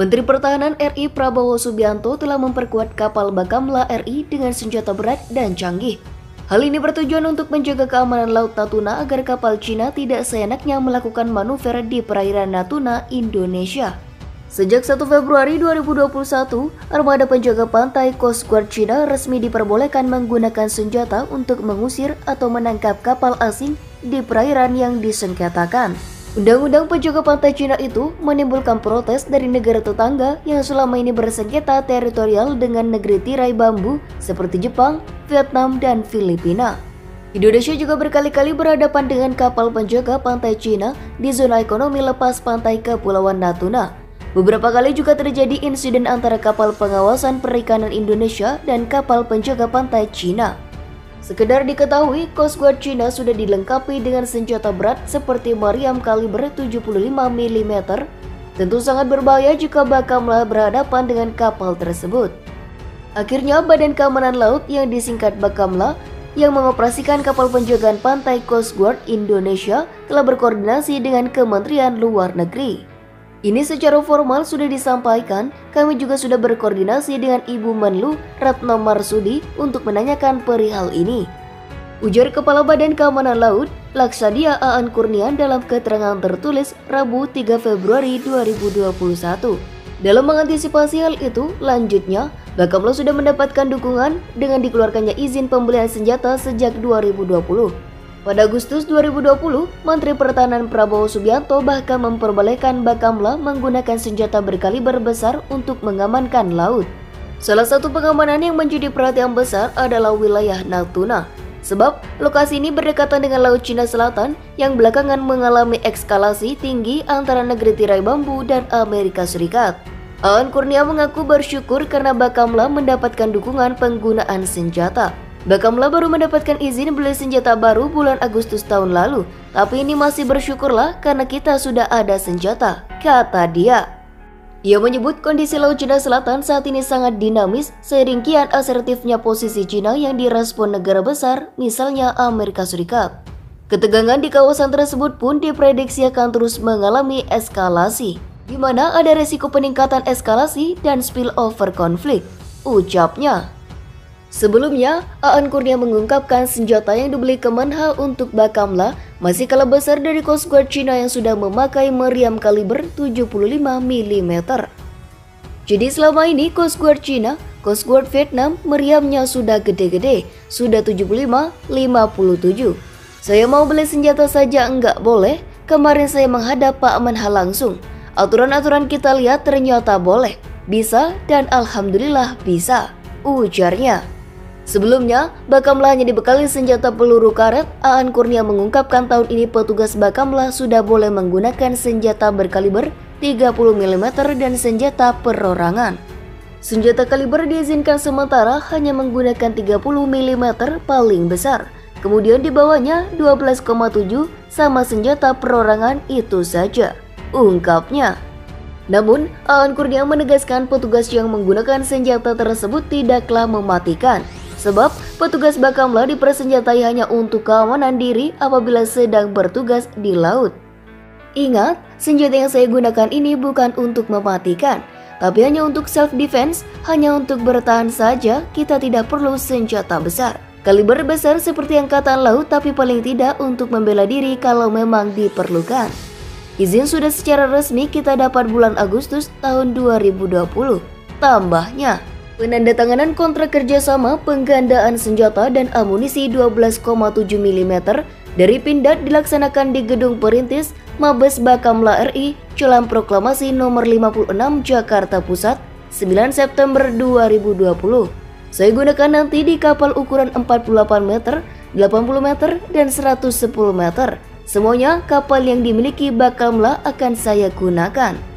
Menteri Pertahanan RI Prabowo Subianto telah memperkuat kapal Bakamla RI dengan senjata berat dan canggih. Hal ini bertujuan untuk menjaga keamanan Laut Natuna agar kapal Cina tidak seenaknya melakukan manuver di perairan Natuna, Indonesia. Sejak 1 Februari 2021, armada penjaga pantai Coast Guard Cina resmi diperbolehkan menggunakan senjata untuk mengusir atau menangkap kapal asing di perairan yang disengketakan. Undang-undang penjaga pantai Cina itu menimbulkan protes dari negara tetangga yang selama ini bersengketa teritorial dengan negeri tirai bambu seperti Jepang, Vietnam, dan Filipina. Indonesia juga berkali-kali berhadapan dengan kapal penjaga pantai Cina di zona ekonomi lepas pantai Kepulauan Natuna. Beberapa kali juga terjadi insiden antara kapal pengawasan perikanan Indonesia dan kapal penjaga pantai Cina. Sekedar diketahui, Coast Guard Cina sudah dilengkapi dengan senjata berat seperti meriam kaliber 75 mm. Tentu sangat berbahaya jika Bakamla berhadapan dengan kapal tersebut. Akhirnya, Badan Keamanan Laut yang disingkat Bakamla yang mengoperasikan kapal penjagaan pantai Coast Guard Indonesia telah berkoordinasi dengan Kementerian Luar Negeri. Ini secara formal sudah disampaikan, kami juga sudah berkoordinasi dengan Ibu Menlu Retno Marsudi untuk menanyakan perihal ini. Ujar Kepala Badan Keamanan Laut, Laksadia Aan Kurnian dalam keterangan tertulis Rabu 3 Februari 2021. Dalam mengantisipasi hal itu, lanjutnya, Bakamla sudah mendapatkan dukungan dengan dikeluarkannya izin pembelian senjata sejak 2020. Pada Agustus 2020, Menteri Pertahanan Prabowo Subianto bahkan memperbolehkan Bakamla menggunakan senjata berkaliber besar untuk mengamankan laut. Salah satu pengamanan yang menjadi perhatian besar adalah wilayah Natuna, sebab lokasi ini berdekatan dengan Laut Cina Selatan yang belakangan mengalami eskalasi tinggi antara negeri tirai bambu dan Amerika Serikat. Aan Kurnia mengaku bersyukur karena Bakamla mendapatkan dukungan penggunaan senjata. Bakamla baru mendapatkan izin beli senjata baru bulan Agustus tahun lalu, tapi ini masih bersyukurlah karena kita sudah ada senjata, kata dia. Ia menyebut kondisi Laut Cina Selatan saat ini sangat dinamis seiring kian asertifnya posisi Cina yang direspon negara besar, misalnya Amerika Serikat. Ketegangan di kawasan tersebut pun diprediksi akan terus mengalami eskalasi, di mana ada resiko peningkatan eskalasi dan spillover konflik, ucapnya. Sebelumnya, Aan Kurnia mengungkapkan senjata yang dibeli Kemenha untuk Bakamla masih kalah besar dari Coast Guard Cina yang sudah memakai meriam kaliber 75 mm. Jadi selama ini Coast Guard Cina, Coast Guard Vietnam meriamnya sudah gede-gede, sudah 75-57. Saya mau beli senjata saja enggak boleh, kemarin saya menghadap Pak Menha langsung. Aturan-aturan kita lihat ternyata boleh, bisa dan alhamdulillah bisa, ujarnya. Sebelumnya, Bakamla hanya dibekali senjata peluru karet. Aan Kurnia mengungkapkan tahun ini petugas Bakamla sudah boleh menggunakan senjata berkaliber 30 mm dan senjata perorangan. Senjata kaliber diizinkan sementara hanya menggunakan 30 mm paling besar. Kemudian di bawahnya 12,7 sama senjata perorangan itu saja, ungkapnya. Namun, Aan Kurnia menegaskan petugas yang menggunakan senjata tersebut tidaklah mematikan. Sebab petugas Bakamla dipersenjatai hanya untuk keamanan diri apabila sedang bertugas di laut. Ingat, senjata yang saya gunakan ini bukan untuk mematikan, tapi hanya untuk self-defense, hanya untuk bertahan saja, kita tidak perlu senjata besar. Kaliber besar seperti Angkatan Laut tapi paling tidak untuk membela diri kalau memang diperlukan. Izin sudah secara resmi kita dapat bulan Agustus tahun 2020, tambahnya. Penandatanganan kontrak kerjasama penggandaan senjata dan amunisi 12,7 mm dari Pindad dilaksanakan di Gedung Perintis Mabes Bakamla RI dalam Proklamasi Nomor 56 Jakarta Pusat 9 September 2020. Saya gunakan nanti di kapal ukuran 48 meter, 80 meter, dan 110 meter. Semuanya kapal yang dimiliki Bakamla akan saya gunakan.